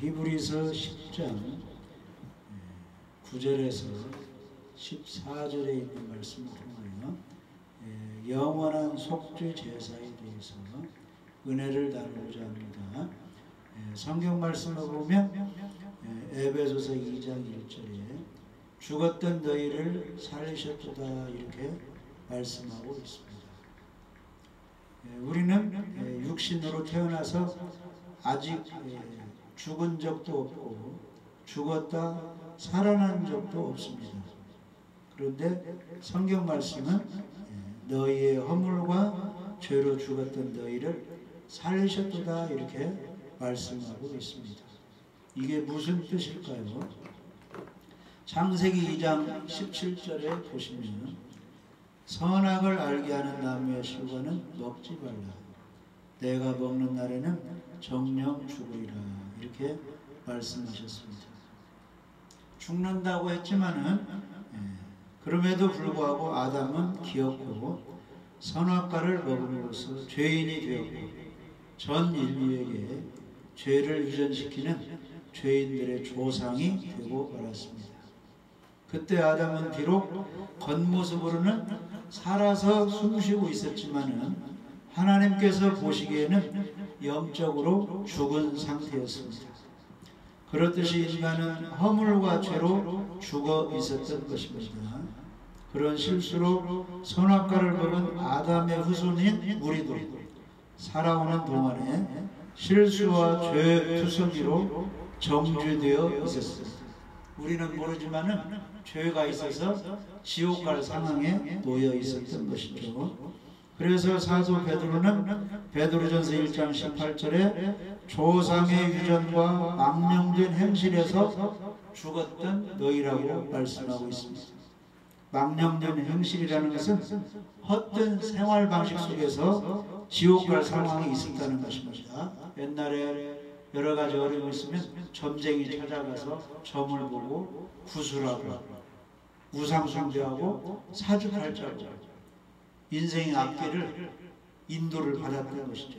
히브리서 10장 9절에서 14절에 있는 말씀을 통하여 영원한 속죄 제사에 대해서 은혜를 나누고자 합니다. 성경 말씀을 보면 에베소서 2장 1절에 죽었던 너희를 살리셨도다 이렇게 말씀하고 있습니다. 우리는 육신으로 태어나서 아직 죽은 적도 없고 죽었다 살아난 적도 없습니다. 그런데 성경 말씀은 너희의 허물과 죄로 죽었던 너희를 살리셨도다 이렇게 말씀하고 있습니다. 이게 무슨 뜻일까요? 창세기 2장 17절에 보시면 선악을 알게 하는 나무의 실과는 먹지 말라. 내가 먹는 날에는 정녕 죽으리라. 이렇게 말씀하셨습니다. 죽는다고 했지만은 그럼에도 불구하고 아담은 기었고 선악과를 먹음으로써 죄인이 되었고 전 인류에게 죄를 유전시키는 죄인들의 조상이 되고 말았습니다. 그때 아담은 비록 겉모습으로는 살아서 숨쉬고 있었지만은 하나님께서 보시기에는 영적으로 죽은 상태였습니다. 그렇듯이 인간은 허물과 죄로 죽어 있었던 것입니다. 그런 실수로 선악과를 먹은 아담의 후손인 우리도 살아오는 동안에 실수와 죄 투성이로 정죄되어 있었습니다. 우리는 모르지만은 죄가 있어서 지옥 갈 상황에 놓여 있었던 것이죠. 그래서 사도 베드로는 베드로전서 1장 18절에 조상의 유전과 망령된 행실에서 죽었던 너희라고 말씀하고 있습니다. 망령된 행실이라는 것은 헛된 생활 방식 속에서 지옥 갈 상황이 있었다는 것입니다. 옛날에 여러 가지 어려움이 있으면 점쟁이 찾아가서 점을 보고 구슬하고 우상 숭배하고 사주팔자고 인생의 앞길을 인도를 받았다는 것이죠.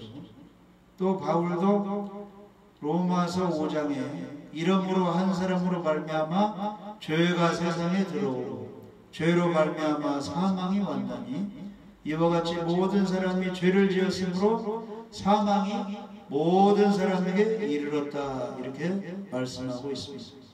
또 바울도 로마서 5장에 이러므로 한 사람으로 말미암아 죄가 세상에 들어오고 죄로 말미암아 사망이 왔나니 이와 같이 모든 사람이 죄를 지었으므로 사망이 모든 사람에게 이르렀다 이렇게 말씀하고 있습니다.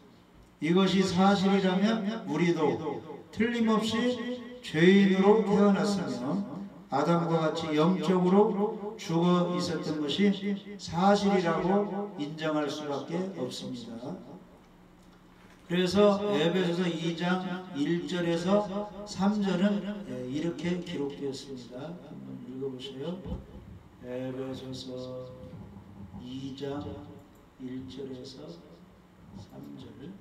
이것이 사실이라면 우리도 틀림없이 죄인으로 태어났으며 아담과 같이 영적으로 죽어 있었던 것이 사실이라고 인정할 수밖에 없습니다. 그래서 에베소서 2장 1절에서 3절은 이렇게 기록되었습니다. 한번 읽어보세요. 에베소서 2장 1절에서 3절.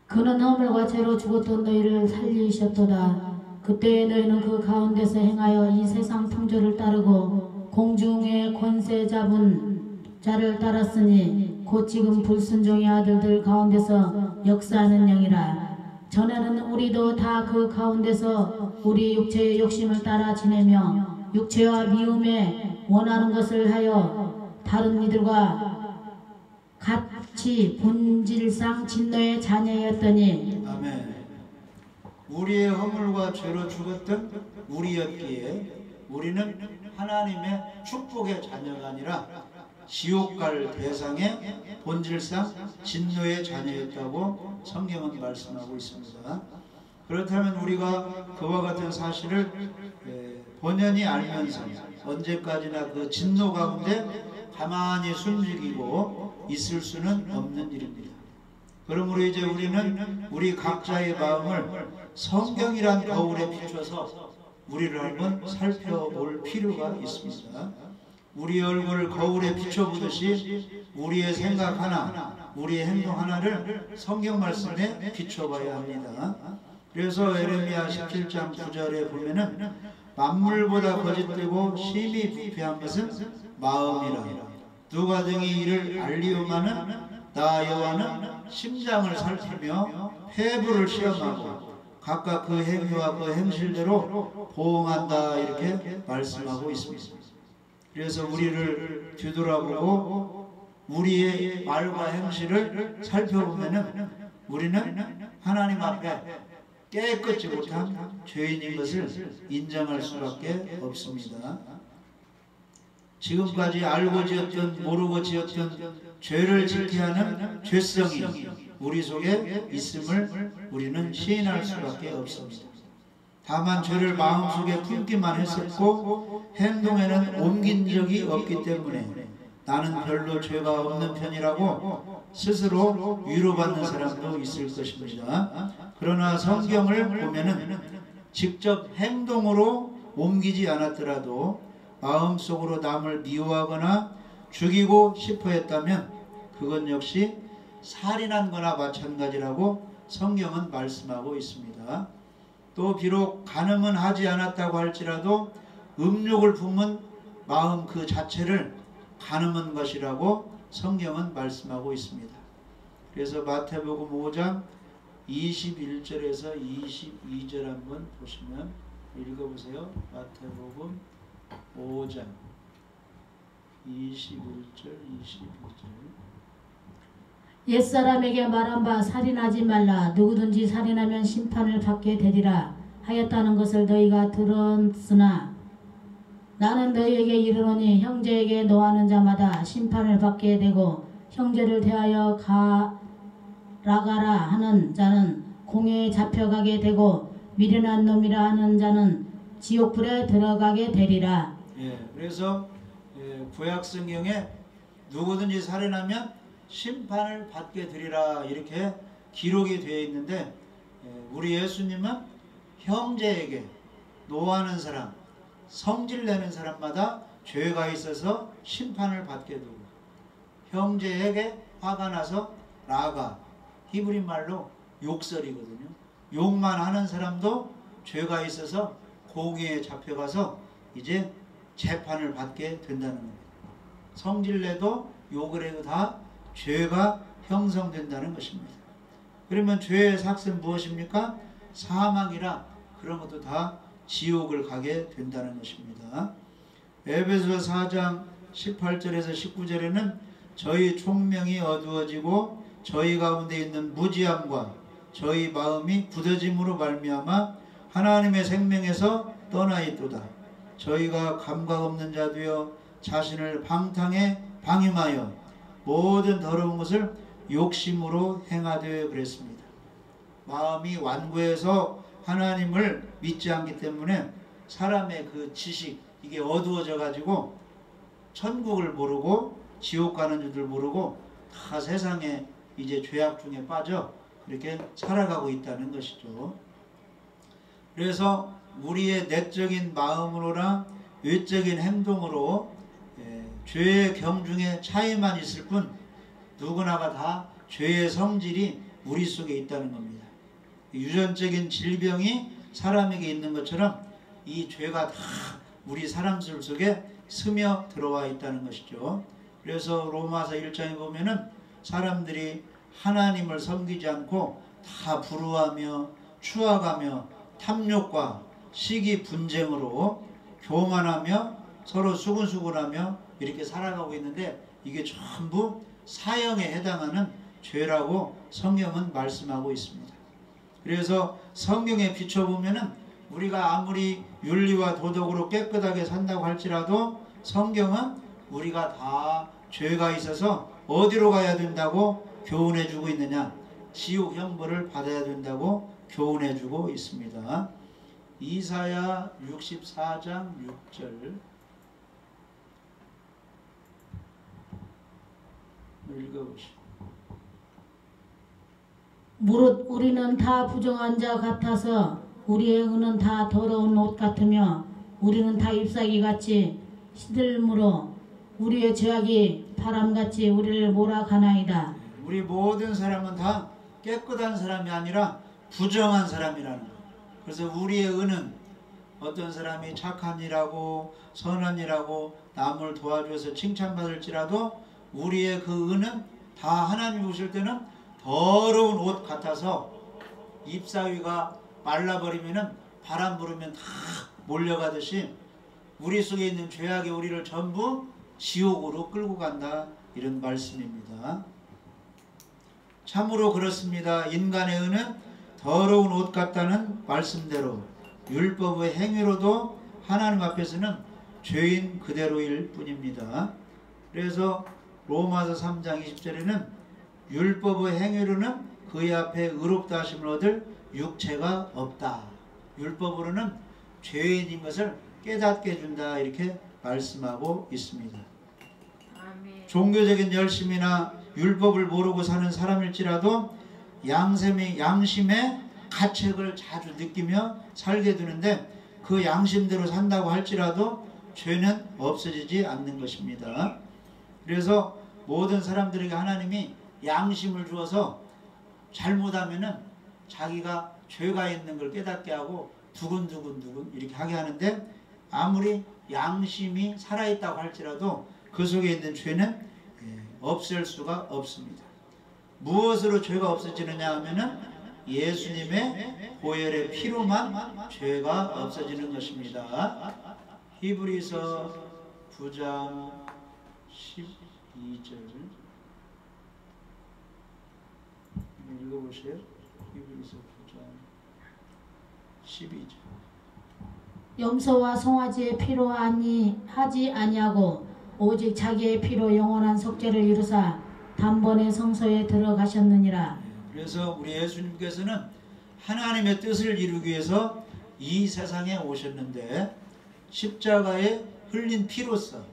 그는 허물과 죄로 죽었던 너희를 살리셨도다. 그때에 너희는 그 가운데서 행하여 이 세상 풍조를 따르고 공중의 권세 잡은 자를 따랐으니 곧 지금 불순종의 아들들 가운데서 역사하는 영이라. 전에는 우리도 다 그 가운데서 우리 육체의 욕심을 따라 지내며 육체와 미움에 원하는 것을 하여 다른 이들과 같이 본질상 진노의 자녀였더니. 아멘. 우리의 허물과 죄로 죽었던 우리였기에 우리는 하나님의 축복의 자녀가 아니라 지옥 갈 대상의 본질상 진노의 자녀였다고 성경은 말씀하고 있습니다. 그렇다면 우리가 그와 같은 사실을 본연히 알면서 언제까지나 그 진노 가운데 가만히 숨죽이고 있을 수는 없는 일입니다. 그러므로 이제 우리는 우리 각자의 마음을 성경이란 거울에 비춰서 우리를 한번 살펴볼 필요가 있습니다. 우리 얼굴을 거울에 비춰보듯이 우리의 생각 하나, 우리의 행동 하나를 성경 말씀에 비춰봐야 합니다. 그래서 에레미야 17장 9절에 보면은 만물보다 거짓되고 심히 부패한 것은 마음이라. 누가 등이 이를 알리오마는 나 여호와는 심장을 살피며 폐부를 시험하고 각각 그 행위와 그 행실대로 보응한다 이렇게 말씀하고 있습니다. 그래서 우리를 뒤돌아보고 우리의 말과 행실을 살펴보면은 우리는 하나님 앞에 깨끗지 못한 죄인인 것을 인정할 수밖에 없습니다. 지금까지 알고 지었던 모르고 지었던 죄를 지켜야 하는 죄성이 우리 속에 있음을 우리는 시인할 수밖에 없습니다. 다만 죄를 마음속에 품기만 했었고 행동에는 옮긴 적이 없기 때문에 나는 별로 죄가 없는 편이라고 스스로 위로받는 사람도 있을 것입니다. 그러나 성경을 보면은 직접 행동으로 옮기지 않았더라도 마음속으로 남을 미워하거나 죽이고 싶어 했다면 그건 역시 살인한 거나 마찬가지라고 성경은 말씀하고 있습니다. 또 비록 간음은 하지 않았다고 할지라도 음욕을 품은 마음 그 자체를 간음한 것이라고 성경은 말씀하고 있습니다. 그래서 마태복음 5장 21절에서 22절 한번 보시면 읽어보세요. 마태복음 5장 21절 22절 옛사람에게 말한 바 살인하지 말라. 누구든지 살인하면 심판을 받게 되리라 하였다는 것을 너희가 들었으나 나는 너희에게 이르노니 형제에게 노하는 자마다 심판을 받게 되고 형제를 대하여 가라가라 하는 자는 공회에 잡혀가게 되고 미련한 놈이라 하는 자는 지옥불에 들어가게 되리라. 그래서 구약 성경에 누구든지 살인하면 심판을 받게 되리라 이렇게 기록이 되어 있는데 우리 예수님은 형제에게 노하는 사람, 성질내는 사람마다 죄가 있어서 심판을 받게 되고 형제에게 화가 나서 라가 히브리 말로 욕설이거든요. 욕만 하는 사람도 죄가 있어서 공회에 잡혀가서 이제 재판을 받게 된다는 겁니다. 성질내도 욕을 해도 다 죄가 형성된다는 것입니다. 그러면 죄의 삭은 무엇입니까? 사망이라 그런 것도 다 지옥을 가게 된다는 것입니다. 에베소 4장 18절에서 19절에는 저희 총명이 어두워지고 저희 가운데 있는 무지함과 저희 마음이 굳어짐으로 말미암아 하나님의 생명에서 떠나 있도다. 저희가 감각 없는 자 되어 자신을 방탕에 방임하여 모든 더러운 것을 욕심으로 행하되 그랬습니다. 마음이 완고해서 하나님을 믿지 않기 때문에 사람의 그 지식 이게 어두워져 가지고 천국을 모르고 지옥 가는 줄들 모르고 다 세상에 이제 죄악 중에 빠져 이렇게 살아가고 있다는 것이죠. 그래서 우리의 내적인 마음으로나 외적인 행동으로 죄의 경중에 차이만 있을 뿐 누구나가 다 죄의 성질이 우리 속에 있다는 겁니다. 유전적인 질병이 사람에게 있는 것처럼 이 죄가 다 우리 사람 속에 스며 들어와 있다는 것이죠. 그래서 로마서 1장에 보면은 사람들이 하나님을 섬기지 않고 다 불우하며 추악하며 탐욕과 시기 분쟁으로 교만하며 서로 수군수군하며 이렇게 살아가고 있는데 이게 전부 사형에 해당하는 죄라고 성경은 말씀하고 있습니다. 그래서 성경에 비춰보면은 우리가 아무리 윤리와 도덕으로 깨끗하게 산다고 할지라도 성경은 우리가 다 죄가 있어서 어디로 가야 된다고 교훈해주고 있느냐? 지옥 형벌을 받아야 된다고 교훈해주고 있습니다. 이사야 64장 6절 읽어보시죠. 무릇 우리는 다 부정한 자 같아서 우리의 은은 다 더러운 옷 같으며 우리는 다 잎사귀 같이 시들므로 우리의 죄악이 바람같이 우리를 몰아가나이다. 우리 모든 사람은 다 깨끗한 사람이 아니라 부정한 사람이라는 거예요. 그래서 우리의 은은 어떤 사람이 착한 일하고 선한 일하고 남을 도와줘서 칭찬받을지라도 우리의 그 은은 다 하나님 보실 때는 더러운 옷 같아서 잎사귀가 말라버리면 바람 불으면 다 몰려가듯이 우리 속에 있는 죄악이 우리를 전부 지옥으로 끌고 간다 이런 말씀입니다. 참으로 그렇습니다. 인간의 의는 더러운 옷 같다는 말씀대로 율법의 행위로도 하나님 앞에서는 죄인 그대로일 뿐입니다. 그래서 로마서 3장 20절에는 율법의 행위로는 그의 앞에 의롭다 하심을 얻을 육체가 없다. 율법으로는 죄인인 것을 깨닫게 해준다. 이렇게 말씀하고 있습니다. 아멘. 종교적인 열심이나 율법을 모르고 사는 사람일지라도 양심의 가책을 자주 느끼며 살게 되는데 그 양심대로 산다고 할지라도 죄는 없어지지 않는 것입니다. 그래서 모든 사람들에게 하나님이 양심을 주어서 잘못하면은 자기가 죄가 있는 걸 깨닫게 하고 두근두근 이렇게 하게 하는데 아무리 양심이 살아있다고 할지라도 그 속에 있는 죄는 없앨 수가 없습니다. 무엇으로 죄가 없어지느냐 하면은 예수님의 보혈의 피로만 죄가 없어지는 것입니다. 히브리서 9장 12절 읽어보세요. 히브리서 9장 12절. 염소와 송아지의 피로 하지 아니하고 오직 자기의 피로 영원한 속죄를 이루사 단번에 성소에 들어가셨느니라. 그래서 우리 예수님께서는 하나님의 뜻을 이루기 위해서 이 세상에 오셨는데 십자가에 흘린 피로써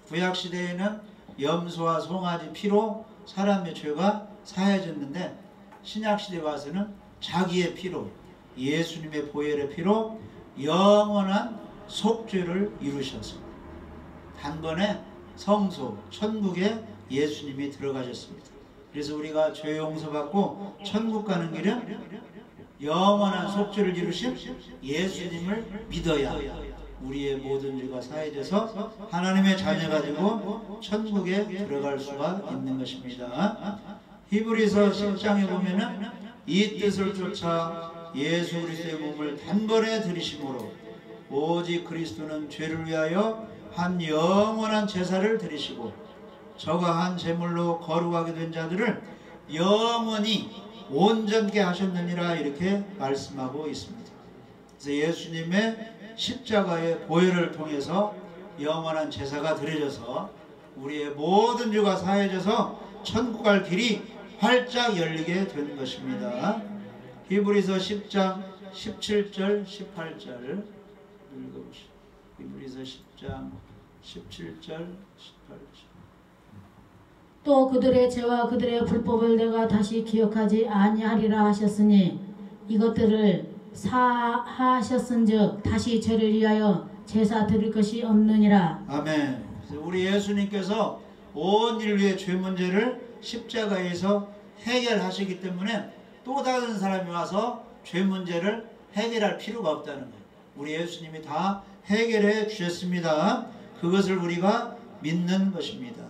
구약시대에는 염소와 송아지 피로 사람의 죄가 사해졌는데 신약시대에 와서는 자기의 피로 예수님의 보혈의 피로 영원한 속죄를 이루셨습니다. 단번에 성소 천국에 예수님이 들어가셨습니다. 그래서 우리가 죄 용서받고 천국 가는 길은 영원한 속죄를 이루신 예수님을 믿어야 우리의 모든 죄가 사해져서 하나님의 자녀가 되고 천국에 들어갈 수가 있는 것입니다. 히브리서 10장에 보면은 이 뜻을 쫓아 예수 그리스도의 몸을 단번에 들이심으로 오직 그리스도는 죄를 위하여 한 영원한 제사를 드리시고 저가 한 제물로 거룩하게 된 자들을 영원히 온전케 하셨느니라 이렇게 말씀하고 있습니다. 그래서 예수님의 십자가의 보혈을 통해서 영원한 제사가 드려져서 우리의 모든 죄가 사해져서 천국 갈 길이 활짝 열리게 된 것입니다. 히브리서 10장 17절 18절 읽어보시죠. 히브리서 10장 17절 18절. 또 그들의 죄와 그들의 불법을 내가 다시 기억하지 아니하리라 하셨으니 이것들을 사하셨은즉 다시 죄를 위하여 제사 드릴 것이 없느니라. 아멘. 우리 예수님께서 온 인류의 죄 문제를 십자가에서 해결하시기 때문에 또 다른 사람이 와서 죄 문제를 해결할 필요가 없다는 거예요. 우리 예수님이 다 해결해 주셨습니다. 그것을 우리가 믿는 것입니다.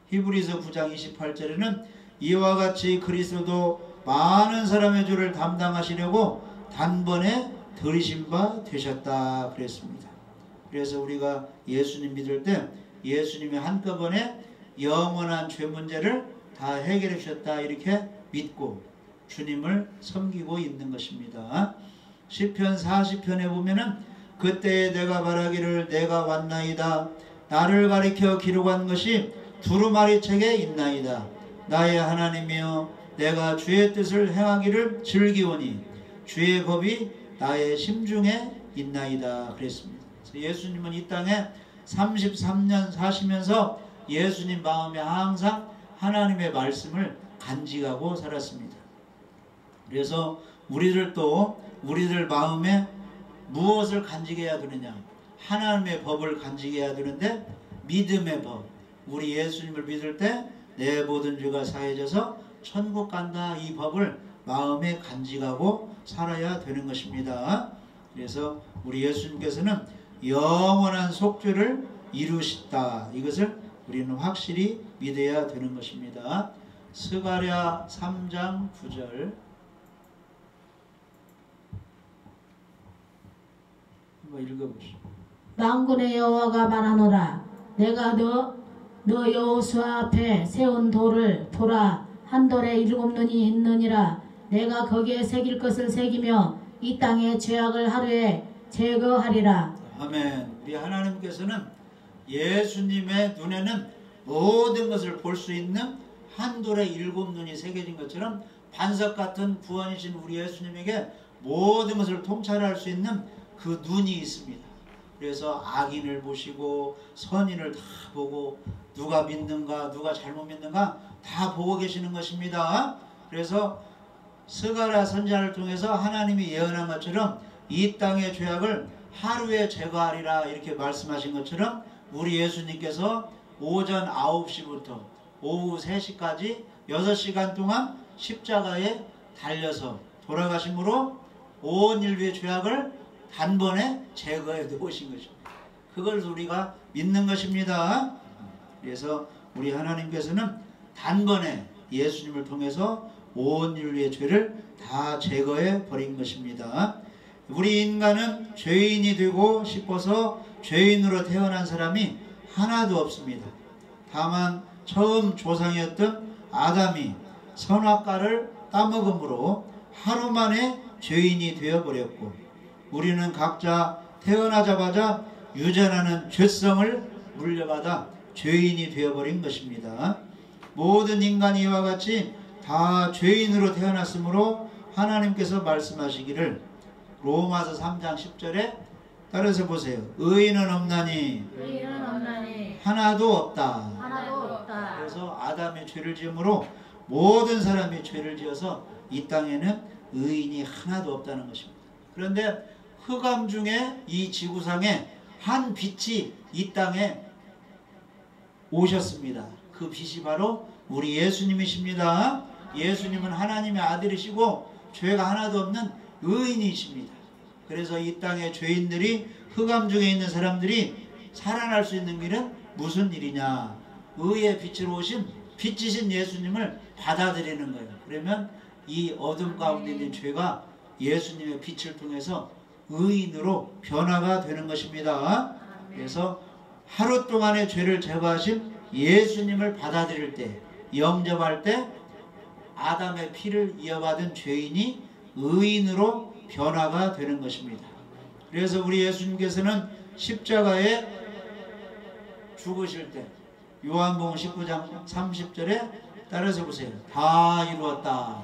히브리서 9장 28절에는 이와 같이 그리스도도 많은 사람의 죄를 담당하시려고 단번에 들이신 바 되셨다 그랬습니다. 그래서 우리가 예수님 믿을 때 예수님이 한꺼번에 영원한 죄 문제를 다 해결해 주셨다 이렇게 믿고 주님을 섬기고 있는 것입니다. 시편 40편에 보면은 그때에 내가 말하기를 내가 왔나이다. 나를 가리켜 기록한 것이 두루마리 책에 있나이다. 나의 하나님이여 내가 주의 뜻을 행하기를 즐기오니 주의 법이 나의 심중에 있나이다 그랬습니다. 그래서 예수님은 이 땅에 33년 사시면서 예수님 마음에 항상 하나님의 말씀을 간직하고 살았습니다. 그래서 우리들 마음에 무엇을 간직해야 되느냐? 하나님의 법을 간직해야 되는데 믿음의 법. 우리 예수님을 믿을 때 내 모든 죄가 사해져서 천국 간다. 이 법을 마음에 간직하고 살아야 되는 것입니다. 그래서 우리 예수님께서는 영원한 속죄를 이루셨다. 이것을 우리는 확실히 믿어야 되는 것입니다. 스가랴 3장 9절 한번 읽어보시죠. 만군의 여호와가 말하노라 내가 너 여호수아 앞에 세운 돌을 보라. 한 돌에 7눈이 있느니라. 내가 거기에 새길 것을 새기며 이 땅의 죄악을 하루에 제거하리라. 아멘. 우리 하나님께서는 예수님의 눈에는 모든 것을 볼 수 있는 한 돌에 7눈이 새겨진 것처럼 반석 같은 구원이신 우리 예수님에게 모든 것을 통찰할 수 있는 그 눈이 있습니다. 그래서 악인을 보시고 선인을 다 보고 누가 믿는가 누가 잘못 믿는가 다 보고 계시는 것입니다. 그래서 스가랴 선지자를 통해서 하나님이 예언한 것처럼 이 땅의 죄악을 하루에 제거하리라 이렇게 말씀하신 것처럼 우리 예수님께서 오전 9시부터 오후 3시까지 6시간 동안 십자가에 달려서 돌아가심으로 온 인류의 죄악을 단번에 제거해 놓으신 것입니다. 그걸 우리가 믿는 것입니다. 그래서 우리 하나님께서는 단번에 예수님을 통해서 온 인류의 죄를 다 제거해 버린 것입니다. 우리 인간은 죄인이 되고 싶어서 죄인으로 태어난 사람이 하나도 없습니다. 다만 처음 조상이었던 아담이 선악과를 따먹음으로 하루 만에 죄인이 되어버렸고 우리는 각자 태어나자마자 유전하는 죄성을 물려받아 죄인이 되어버린 것입니다. 모든 인간이 이와 같이 다 죄인으로 태어났으므로 하나님께서 말씀하시기를 로마서 3장 10절에 따라서 보세요. 의인은 없나니 하나도 없다. 그래서 아담의 죄를 지음으로 모든 사람이 죄를 지어서 이 땅에는 의인이 하나도 없다는 것입니다. 그런데 흑암 중에 이 지구상에 한 빛이 이 땅에 오셨습니다. 그 빛이 바로 우리 예수님이십니다. 예수님은 하나님의 아들이시고 죄가 하나도 없는 의인이십니다. 그래서 이 땅의 죄인들이 흑암 중에 있는 사람들이 살아날 수 있는 길은 무슨 일이냐? 의의 빛으로 오신 빛이신 예수님을 받아들이는 거예요. 그러면 이 어둠 가운데 있는 죄가 예수님의 빛을 통해서 의인으로 변화가 되는 것입니다. 그래서 하루 동안의 죄를 제거하신 예수님을 받아들일 때, 영접할 때 아담의 피를 이어받은 죄인이 의인으로 변화가 되는 것입니다. 그래서 우리 예수님께서는 십자가에 죽으실 때 요한복음 19장 30절에 따라서 보세요. 다 이루었다.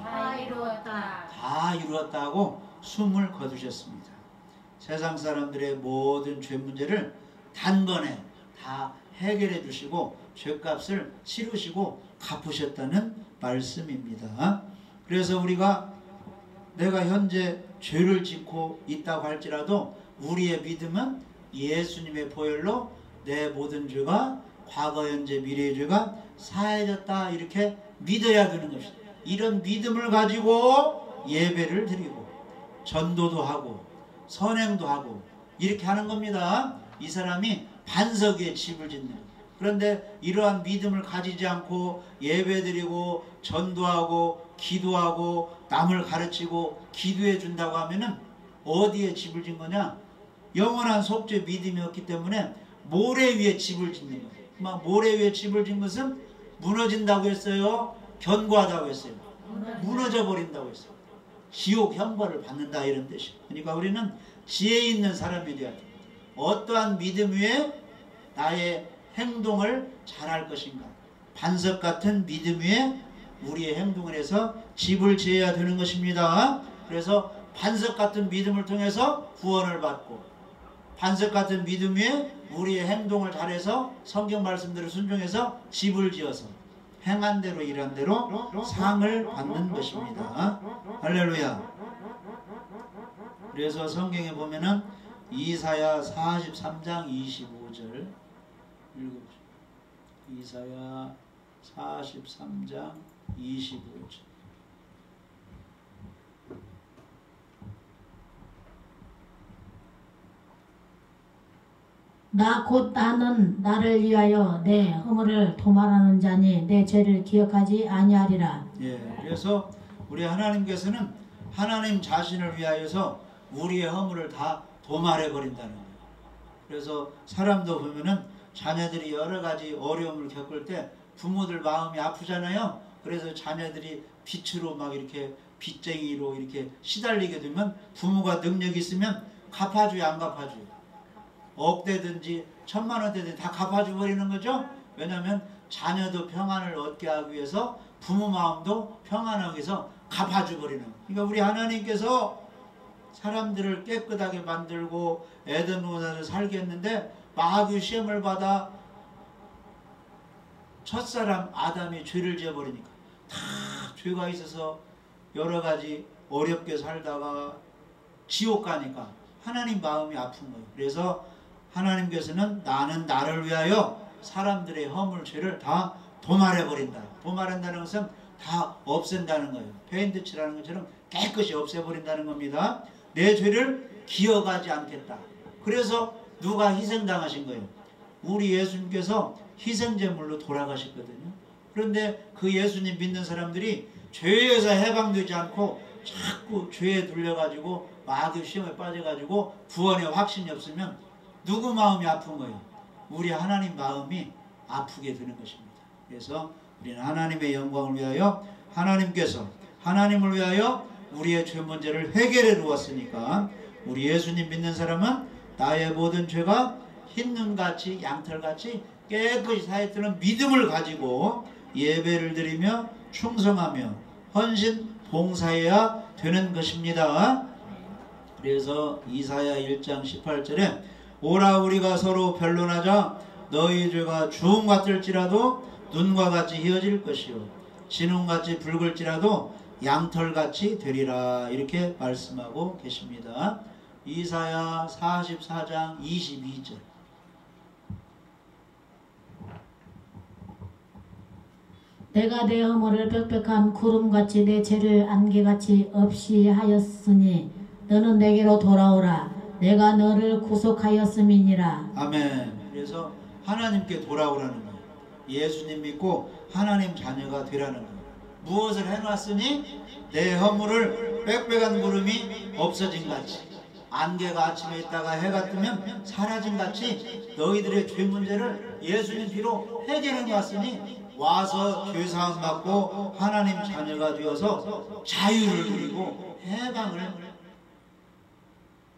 다 이루었다 하고 숨을 거두셨습니다. 세상 사람들의 모든 죄 문제를 단번에 다 해결해 주시고 죄값을 치르시고 갚으셨다는 말씀입니다. 그래서 우리가 내가 현재 죄를 짓고 있다고 할지라도 우리의 믿음은 예수님의 보혈로 내 모든 죄가 과거 현재 미래의 죄가 사해졌다 이렇게 믿어야 되는 것입니다. 이런 믿음을 가지고 예배를 드리고 전도도 하고 선행도 하고 이렇게 하는 겁니다. 이 사람이 반석 위에 집을 짓는 거예요. 그런데 이러한 믿음을 가지지 않고 예배드리고 전도하고 기도하고 남을 가르치고 기도해 준다고 하면은 어디에 집을 짓는 거냐? 영원한 속죄 믿음이 없기 때문에 모래 위에 집을 짓는 거예요. 막 모래 위에 집을 짓는 것은 무너진다고 했어요? 견고하다고 했어요? 무너져 버린다고 했어요. 지옥 형벌을 받는다 이런 뜻이에요. 그러니까 우리는 지혜 있는 사람이 되어야 돼요. 어떠한 믿음 위에 나의 행동을 잘할 것인가? 반석 같은 믿음 위에 우리의 행동을 해서 집을 지어야 되는 것입니다. 그래서 반석 같은 믿음을 통해서 구원을 받고 반석 같은 믿음 위에 우리의 행동을 잘해서 성경 말씀대로 순종해서 집을 지어서 행한 대로 일한 대로 상을 받는 것입니다. 할렐루야. 그래서 성경에 보면은 이사야 43장 25절 읽어보시죠. 이사야 43장 25절. 나 곧 나는 나를 위하여 내 허물을 도말하는 자니 내 죄를 기억하지 아니하리라. 예, 그래서 우리 하나님께서는 하나님 자신을 위하여서 우리의 허물을 다 도말해 버린다는 거예요. 그래서 사람도 보면은 자녀들이 여러 가지 어려움을 겪을 때 부모들 마음이 아프잖아요. 그래서 자녀들이 빚으로 막 이렇게 빚쟁이로 이렇게 시달리게 되면 부모가 능력이 있으면 갚아줘요, 안 갚아줘요? 억대든지 1000만 원대든지 다 갚아줘 버리는 거죠. 왜냐하면 자녀도 평안을 얻게 하기 위해서 부모 마음도 평안하기 위해서 갚아줘 버리는 거예요. 그러니까 우리 하나님께서 사람들을 깨끗하게 만들고 에덴 동산을 살게 했는데 마귀 시험을 받아 첫사람 아담이 죄를 지어버리니까 다 죄가 있어서 여러 가지 어렵게 살다가 지옥 가니까 하나님 마음이 아픈 거예요. 그래서 하나님께서는 나는 나를 위하여 사람들의 허물 죄를 다 도말해버린다. 도말한다는 것은 다 없앤다는 거예요. 페인트 칠하는 것처럼 깨끗이 없애버린다는 겁니다. 내 죄를 기억하지 않겠다. 그래서 누가 희생당하신 거예요? 우리 예수님께서 희생제물로 돌아가셨거든요. 그런데 그 예수님 믿는 사람들이 죄에서 해방되지 않고 자꾸 죄에 눌려가지고 마귀 시험에 빠져가지고 구원의 확신이 없으면 누구 마음이 아픈 거예요? 우리 하나님 마음이 아프게 되는 것입니다. 그래서 우리는 하나님의 영광을 위하여 하나님께서 하나님을 위하여 우리의 죄 문제를 해결해 놓았으니까 우리 예수님 믿는 사람은 나의 모든 죄가 흰눈같이 양털같이 깨끗이 사했다는 믿음을 가지고 예배를 드리며 충성하며 헌신 봉사해야 되는 것입니다. 그래서 이사야 1장 18절에 오라 우리가 서로 변론하자 너희 죄가 주홍 같을지라도 눈과 같이 희어질 것이요 진홍같이 붉을지라도 양털같이 되리라 이렇게 말씀하고 계십니다. 이사야 44장 22절 내가 내 허물을 빽빽한 구름같이 내 죄를 안개같이 없이 하였으니 너는 내게로 돌아오라 내가 너를 구속하였음이니라. 아멘. 그래서 하나님께 돌아오라는 거예요. 예수님 믿고 하나님 자녀가 되라는 거예요. 무엇을 해놨으니 내 허물을 빽빽한 구름이 없어진 같이 안개가 아침에 있다가 해가 뜨면 사라진 같이 너희들의 죄 문제를 예수님 피로 해결해 놨으니 와서 죄사함 받고 하나님 자녀가 되어서 자유를 누리고 해방을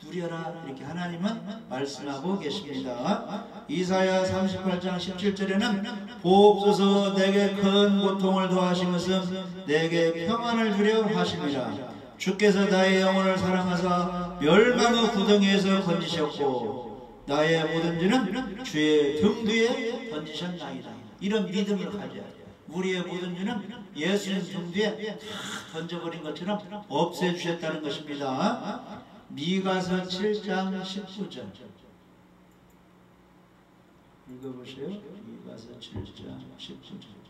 누려라 이렇게 하나님은 말씀하고 계십니다. 이사야 38장 17절에는 보옵소서 내게 큰 고통을 더하시면서 내게 평안을 주려 하심이라. 주께서 나의 영혼을 사랑하사 멸망의 구덩이에서 건지셨고 나의 모든 죄는 주의 등 뒤에 던지셨나이다. 이런 믿음을 가져야 돼요. 우리의 모든 죄는 예수님 등 뒤에 다 던져버린 것처럼 없애주셨다는 것입니다. 미가서 7장 19절 읽어보세요. 미가서 7장 19절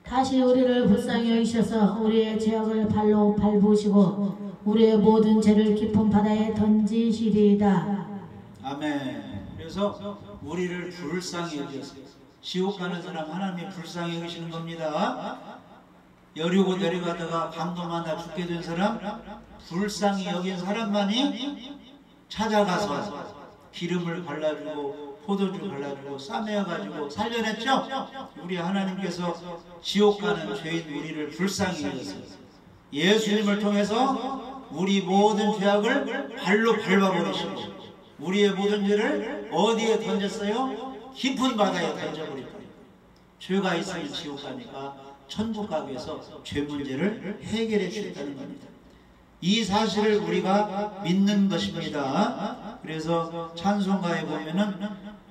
다시 우리를 불쌍히 여기셔서 우리의 죄악을 발로 밟으시고 우리의 모든 죄를 깊은 바다에 던지시리이다. 아멘. 그래서 우리를 불쌍히 여기셨어요. 지옥 가는 사람 하나님이 불쌍히 여기시는 겁니다. 여리고 내려가다가 강도만 죽게 된 사람 불쌍히 여긴 사람만이 찾아가서 기름을 발라주고 포도주 발라주고 싸매어가지고 살려냈죠. 우리 하나님께서 지옥 가는 죄인 우리를 불쌍히 여겼어요. 예수님을 통해서 우리 모든 죄악을 발로 밟아버리시고 우리의 모든 죄를 어디에 던졌어요? 깊은 바다에 던져버릴 거예요. 죄가 있으면 지옥 가니까 천국 가기 위해서 죄 문제를 해결해 주셨다는 겁니다. 이 사실을 우리가 믿는 것입니다. 그래서 찬송가에 보면은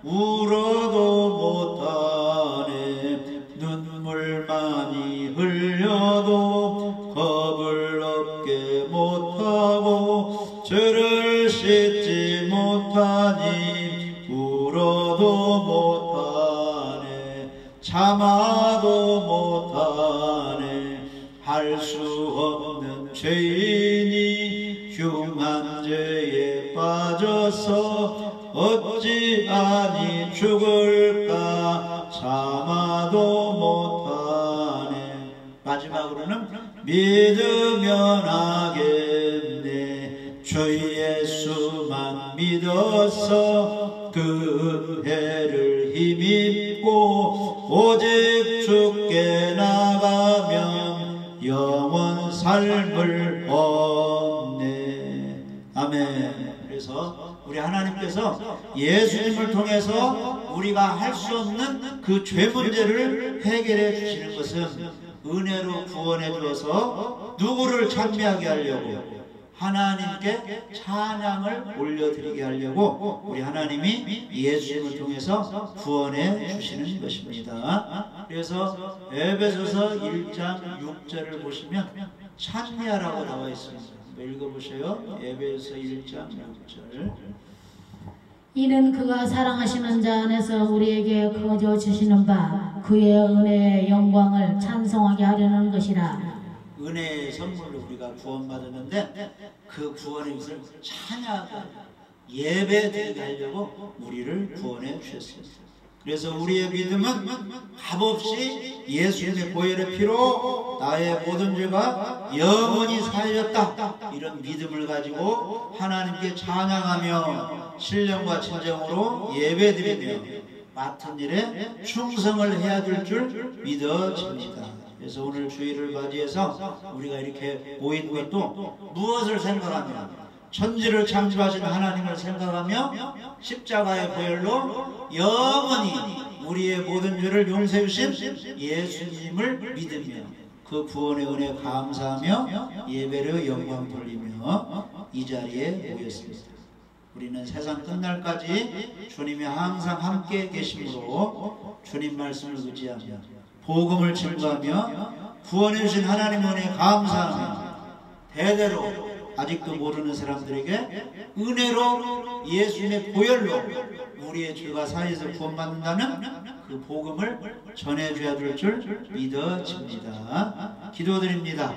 울어도 못하네 눈물 많이 흘려도 겁을 얻게 못하고 죄를 씻지 못하니 울어도 못하네 참아도 못하네 할 수 없는 죄인이 흉한 죄에 빠져서 어찌하니 죽을까 참아도 못하네. 마지막으로는 믿으면 하겠네 주 예수만 믿어서 그 은혜를 힘입고 오직 주께 나가면 영원 삶을 얻네. 아멘. 그래서 우리 하나님께서 예수님을 통해서 우리가 할 수 없는 그 죄 문제를 해결해 주시는 것은 은혜로 구원해 주어서 누구를 찬미하게 하려고, 하나님께 찬양을 올려드리게 하려고 우리 하나님이 예수님을 통해서 구원해 주시는 것입니다. 그래서 에베소서 1장 6절을 보시면 찬미하라고 나와 있습니다. 한번 읽어보세요. 에베소서 1장 6절. 이는 그가 사랑하시는 자 안에서 우리에게 거저 주시는 바 그의 은혜의 영광을 찬송하게 하려는 것이라. 은혜의 선물로 우리가 구원받았는데 그 구원의 것을 찬양하고 예배드리게 하려고 우리를 구원해 주셨습니다. 그래서 우리의 믿음은 값없이 예수님의 보혈의 피로 나의 모든 죄가 영원히 사해졌다, 이런 믿음을 가지고 하나님께 찬양하며 신령과 진정으로 예배드리며 맡은 일에 충성을 해야 될 줄 믿어집니다. 그래서 오늘 주일을 맞이해서 우리가 이렇게 모인 것도 무엇을 생각하며, 천지를 창조하신 하나님을 생각하며 십자가의 보혈로 영원히 우리의 모든 죄를 용서해 주신 예수님을 믿으며 그 구원의 은혜 감사하며 예배를 영광 돌리며 이 자리에 모였습니다. 우리는 세상 끝날까지 주님이 항상 함께 계심으로 주님 말씀을 의지하며 복음을 증거하며 구원해 주신 하나님의 은혜에 감사하며 대대로 아직도 모르는 사람들에게 은혜로 예수님의 보혈로 우리의 죄가 사해서 구원받는다는 그 복음을 전해줘야 될 줄 믿어집니다. 기도드립니다.